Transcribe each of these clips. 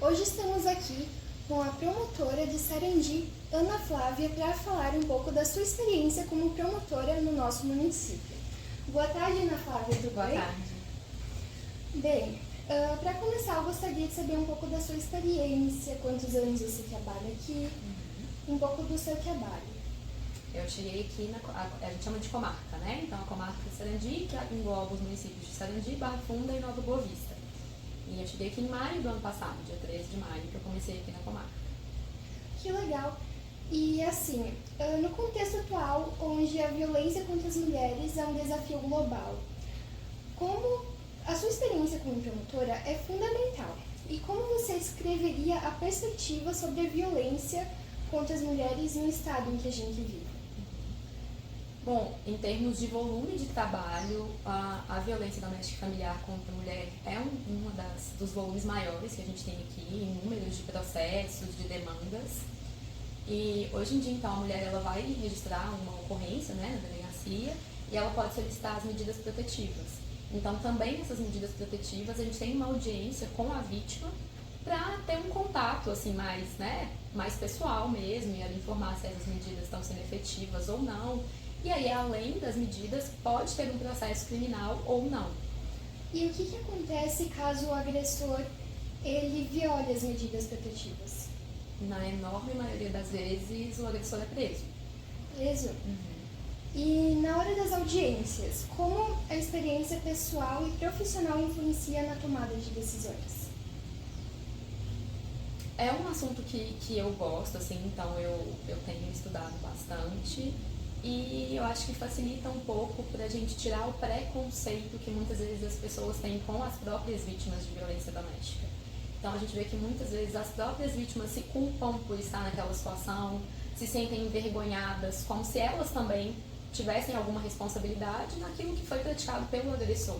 Hoje estamos aqui com a promotora de Sarandi, Ana Flávia, para falar um pouco da sua experiência como promotora no nosso município. Boa tarde, Ana Flávia, tudo Boa bem? tarde. Bem, para começar, eu gostaria de saber um pouco da sua experiência, quantos anos você trabalha aqui, um pouco do seu trabalho. Eu cheguei aqui, a gente chama de comarca, né? Então, a comarca de Sarandi, que engloba os municípios de Sarandi, Barra Funda e Nova Boa Vista. E eu cheguei aqui em maio do ano passado, dia 13 de maio, que eu comecei aqui na comarca. Que legal! E assim, no contexto atual, onde a violência contra as mulheres é um desafio global, como a sua experiência como promotora é fundamental. E como você escreveria a perspectiva sobre a violência contra as mulheres no estado em que a gente vive? Bom, em termos de volume de trabalho, a violência doméstica e familiar contra a mulher é uma dos volumes maiores que a gente tem aqui, em números de processos, de demandas. E hoje em dia, então, a mulher ela vai registrar uma ocorrência, né, na delegacia e ela pode solicitar as medidas protetivas. Então, também essas medidas protetivas, a gente tem uma audiência com a vítima para ter um contato assim mais pessoal mesmo e ela informar se essas medidas estão sendo efetivas ou não. E aí, além das medidas, pode ter um processo criminal ou não. E o que acontece caso o agressor ele viole as medidas protetivas? Na enorme maioria das vezes, o agressor é preso. Preso? E na hora das audiências, como a experiência pessoal e profissional influencia na tomada de decisões? É um assunto que eu gosto, assim, então eu tenho estudado bastante e eu acho que facilita um pouco para a gente tirar o preconceito que muitas vezes as pessoas têm com as próprias vítimas de violência doméstica. Então a gente vê que muitas vezes as próprias vítimas se culpam por estar naquela situação, se sentem envergonhadas, como se elas também tivessem alguma responsabilidade naquilo que foi praticado pelo agressor.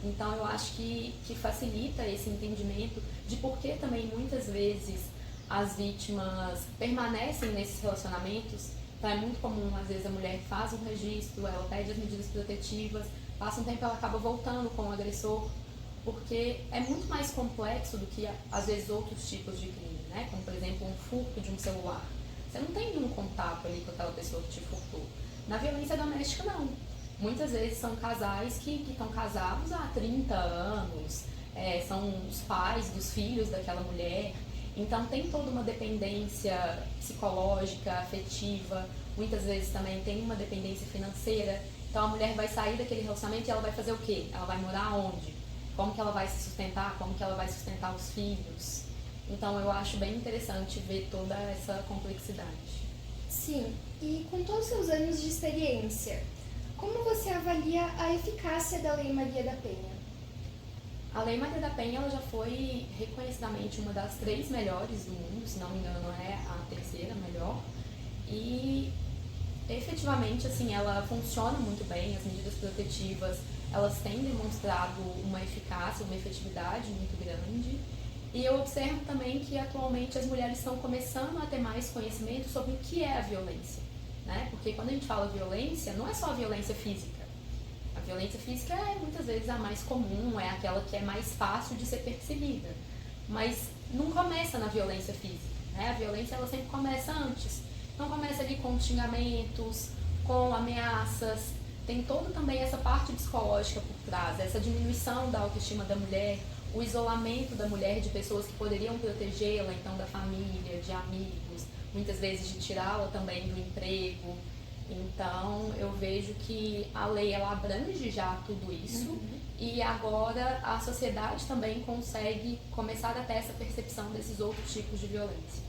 Então eu acho que facilita esse entendimento de por que também muitas vezes as vítimas permanecem nesses relacionamentos. Então é muito comum, às vezes a mulher faz um registro, ela pede as medidas protetivas, passa um tempo ela acaba voltando com o agressor, porque é muito mais complexo do que às vezes outros tipos de crime, né? Como por exemplo um furto de um celular. Você não tem nenhum contato ali com aquela pessoa que te furtou. Na violência doméstica não. Muitas vezes são casais que estão casados há 30 anos, são os pais dos filhos daquela mulher, então tem toda uma dependência psicológica, afetiva, muitas vezes também tem uma dependência financeira, então a mulher vai sair daquele relacionamento e ela vai fazer o quê? Ela vai morar onde? Como que ela vai se sustentar? Como que ela vai sustentar os filhos? Então eu acho bem interessante ver toda essa complexidade. Sim, e com todos os seus anos de experiência, como você avalia a eficácia da Lei Maria da Penha? A Lei Maria da Penha ela já foi reconhecidamente uma das 3 melhores do mundo, se não me engano é a terceira melhor. E efetivamente assim, ela funciona muito bem, as medidas protetivas elas têm demonstrado uma eficácia, uma efetividade muito grande. E eu observo também que atualmente as mulheres estão começando a ter mais conhecimento sobre o que é a violência, né? Porque quando a gente fala violência, não é só a violência física. A violência física é muitas vezes a mais comum, é aquela que é mais fácil de ser percebida. Mas não começa na violência física, né? A violência ela sempre começa antes. Então começa ali com xingamentos, com ameaças, tem toda também essa parte psicológica por trás, essa diminuição da autoestima da mulher, o isolamento da mulher de pessoas que poderiam protegê-la, então da família, de amigos, muitas vezes de tirá-la também do emprego. Então eu vejo que a lei ela abrange já tudo isso e agora a sociedade também consegue começar a ter essa percepção desses outros tipos de violência.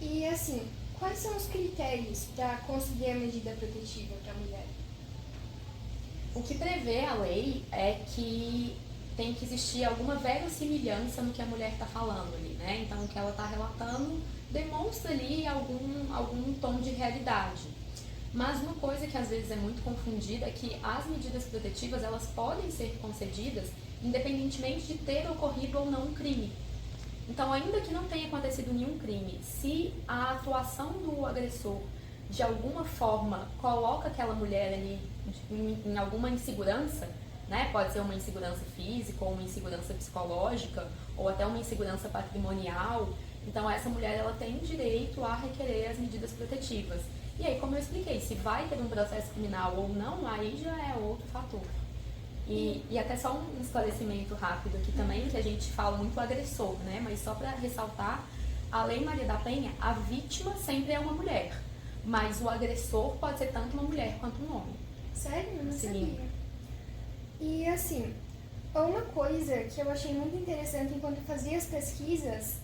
E assim, quais são os critérios para conceder a medida protetiva para a mulher? O que prevê a lei é que tem que existir alguma verossimilhança no que a mulher está falando ali, né? Então, o que ela está relatando demonstra ali algum tom de realidade. Mas uma coisa que às vezes é muito confundida é que as medidas protetivas elas podem ser concedidas independentemente de ter ocorrido ou não um crime. Então, ainda que não tenha acontecido nenhum crime, se a atuação do agressor de alguma forma coloca aquela mulher ali em alguma insegurança, né? Pode ser uma insegurança física, ou uma insegurança psicológica, ou até uma insegurança patrimonial. Então essa mulher ela tem direito a requerer as medidas protetivas. E aí, como eu expliquei, se vai ter um processo criminal ou não, aí já é outro fator. E até só um esclarecimento rápido aqui também, que a gente fala muito agressor, né? Mas só para ressaltar, a Lei Maria da Penha, a vítima sempre é uma mulher, mas o agressor pode ser tanto uma mulher quanto um homem. Sério? Eu não Sim. sabia. E assim, uma coisa que eu achei muito interessante enquanto eu fazia as pesquisas,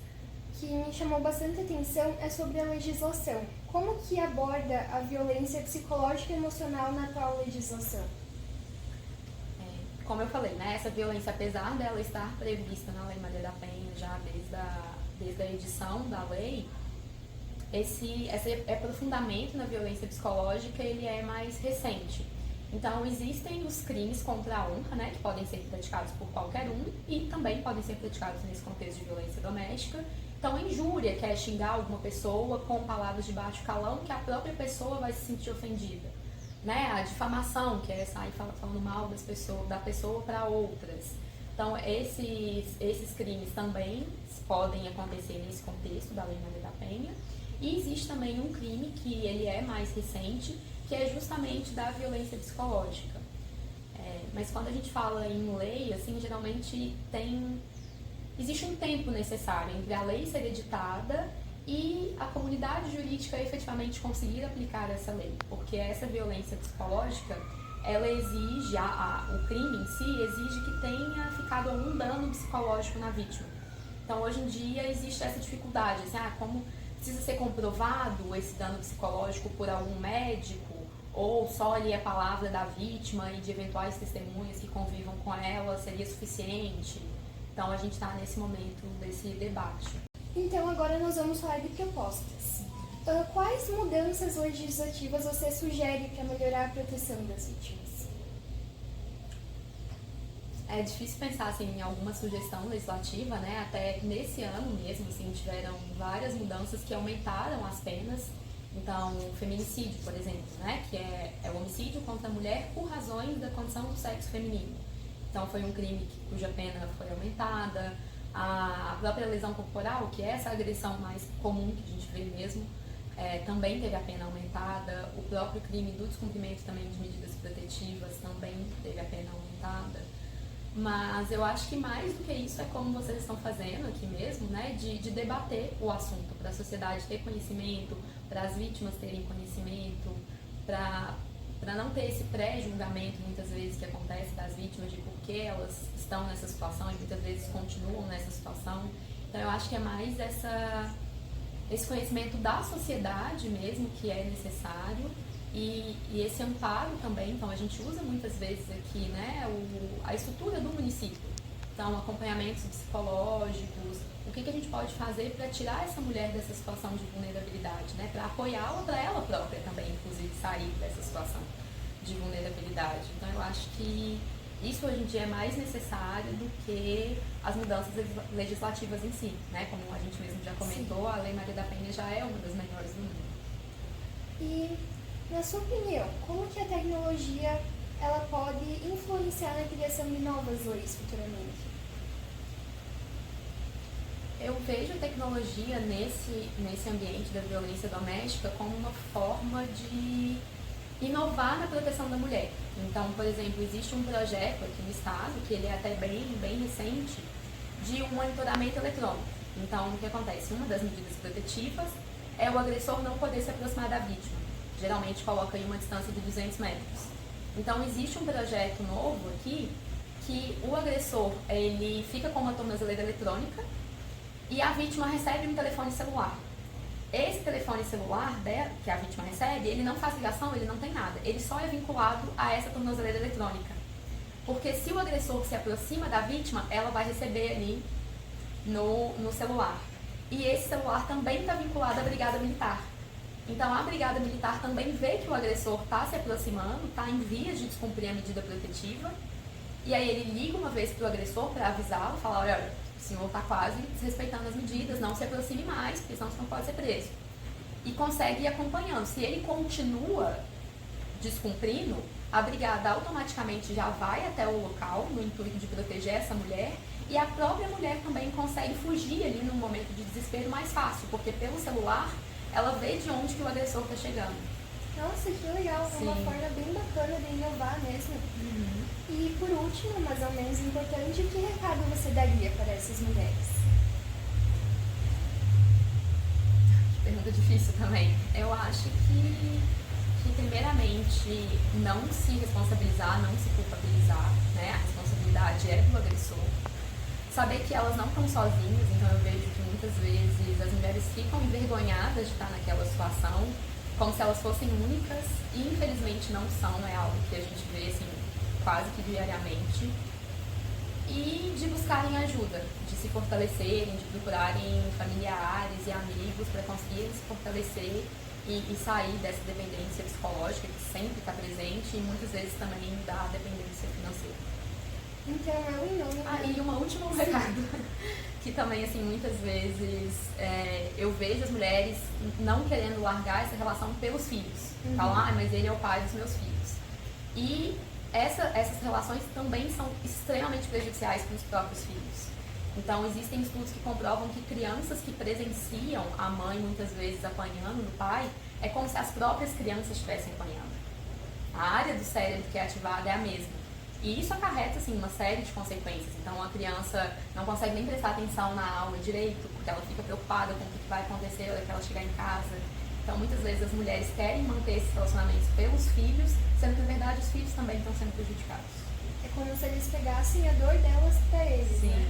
que me chamou bastante atenção, é sobre a legislação. Como que aborda a violência psicológica e emocional na atual legislação? Como eu falei, né, essa violência, apesar dela estar prevista na Lei Maria da Penha já desde a edição da lei, esse aprofundamento na violência psicológica ele é mais recente. Então, existem os crimes contra a honra, né, que podem ser praticados por qualquer um e também podem ser praticados nesse contexto de violência doméstica. Então, injúria, que é xingar alguma pessoa com palavras de baixo calão que a própria pessoa vai se sentir ofendida. Né? A difamação, que é sair falando mal da pessoa para outras. Então, esses crimes também podem acontecer nesse contexto da Lei Maria da Penha. E existe também um crime que ele é mais recente, que é justamente da violência psicológica. Mas quando a gente fala em lei, assim, geralmente existe um tempo necessário entre a lei ser editada e a comunidade jurídica efetivamente conseguir aplicar essa lei, porque essa violência psicológica, ela exige, o crime em si exige que tenha ficado algum dano psicológico na vítima. Então, hoje em dia, existe essa dificuldade, assim, como precisa ser comprovado esse dano psicológico por algum médico, ou só ali a palavra da vítima e de eventuais testemunhas que convivam com ela seria suficiente. Então, a gente está nesse momento desse debate. Então, agora nós vamos falar de propostas. Quais mudanças legislativas você sugere para melhorar a proteção das vítimas? É difícil pensar assim, em alguma sugestão legislativa, né? Até nesse ano mesmo, assim, tiveram várias mudanças que aumentaram as penas. Então, o feminicídio, por exemplo, né? Que é o homicídio contra a mulher por razões da condição do sexo feminino. Então, foi um crime cuja pena foi aumentada. A própria lesão corporal, que é essa agressão mais comum que a gente vê mesmo, também teve a pena aumentada. O próprio crime do descumprimento também de medidas protetivas também teve a pena aumentada. Mas eu acho que mais do que isso é como vocês estão fazendo aqui mesmo, né, de debater o assunto, para a sociedade ter conhecimento, para as vítimas terem conhecimento, para não ter esse pré-julgamento muitas vezes que acontece das vítimas de por que elas estão nessa situação e muitas vezes continuam nessa situação. Então eu acho que é mais esse conhecimento da sociedade mesmo que é necessário e esse amparo também. Então a gente usa muitas vezes aqui, né, a estrutura do município. Então acompanhamentos psicológicos, o que a gente pode fazer para tirar essa mulher dessa situação de vulnerabilidade, né, para apoiá-la, para ela própria também, inclusive, sair dessa situação de vulnerabilidade. Então eu acho que isso hoje em dia é mais necessário do que as mudanças legislativas em si, né? Como a gente mesmo já comentou, Sim. a Lei Maria da Penha já é uma das melhores do mundo. E, na sua opinião, como que a tecnologia ela pode influenciar na criação de novas leis futuramente? Eu vejo a tecnologia nesse ambiente da violência doméstica como uma forma de inovar na proteção da mulher. Então, por exemplo, existe um projeto aqui no estado, que ele é até bem recente, de um monitoramento eletrônico. Então, o que acontece? Uma das medidas protetivas é o agressor não poder se aproximar da vítima. Geralmente coloca aí uma distância de 200 metros. Então, existe um projeto novo aqui, que o agressor ele fica com uma tornozeleira eletrônica e a vítima recebe um telefone celular. Esse telefone celular que a vítima recebe, ele não faz ligação, ele não tem nada. Ele só é vinculado a essa tornozeleira eletrônica. Porque se o agressor se aproxima da vítima, ela vai receber ali no celular. E esse celular também está vinculado à Brigada Militar. Então a Brigada Militar também vê que o agressor está se aproximando, está em vias de descumprir a medida protetiva. E aí ele liga uma vez para o agressor para avisá-lo, falar, olha, o senhor está quase desrespeitando as medidas, não se aproxime mais, porque senão você não pode ser preso. E consegue ir acompanhando. Se ele continua descumprindo, a brigada automaticamente já vai até o local no intuito de proteger essa mulher, e a própria mulher também consegue fugir ali num momento de desespero mais fácil, porque pelo celular ela vê de onde que o agressor está chegando. Nossa, que legal, é uma Sim. forma bem bacana de inovar mesmo. E por último, mas ao menos importante, que recado você daria para essas mulheres? Pergunta difícil também. Eu acho que primeiramente não se responsabilizar, não se culpabilizar, né? A responsabilidade é do agressor. Saber que elas não estão sozinhas, então eu vejo que muitas vezes as mulheres ficam envergonhadas de estar naquela situação, como se elas fossem únicas, e infelizmente não são, é algo que a gente vê assim, quase que diariamente. E de buscarem ajuda, de se fortalecerem, de procurarem familiares e amigos para conseguirem se fortalecer e sair dessa dependência psicológica que sempre está presente e muitas vezes também da dependência financeira. Então, eu em nome... E um último recado, que também, assim, muitas vezes eu vejo as mulheres não querendo largar essa relação pelos filhos. Falam, mas ele é o pai dos meus filhos. E essas relações também são extremamente prejudiciais para os próprios filhos. Então, existem estudos que comprovam que crianças que presenciam a mãe muitas vezes apanhando do pai, é como se as próprias crianças estivessem apanhando. A área do cérebro que é ativada é a mesma. E isso acarreta, assim, uma série de consequências. Então, a criança não consegue nem prestar atenção na aula direito, porque ela fica preocupada com o que vai acontecer quando ela chegar em casa. Então, muitas vezes as mulheres querem manter esses relacionamentos pelos filhos, sendo que, na verdade, os filhos também estão sendo prejudicados. É como se eles pegassem a dor delas para eles, Sim. né?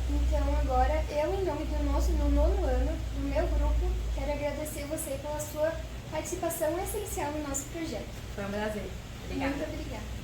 Então, agora, eu, em nome do nosso nono ano, do meu grupo, quero agradecer você pela sua participação essencial no nosso projeto. Foi um prazer. Obrigada. Muito obrigada.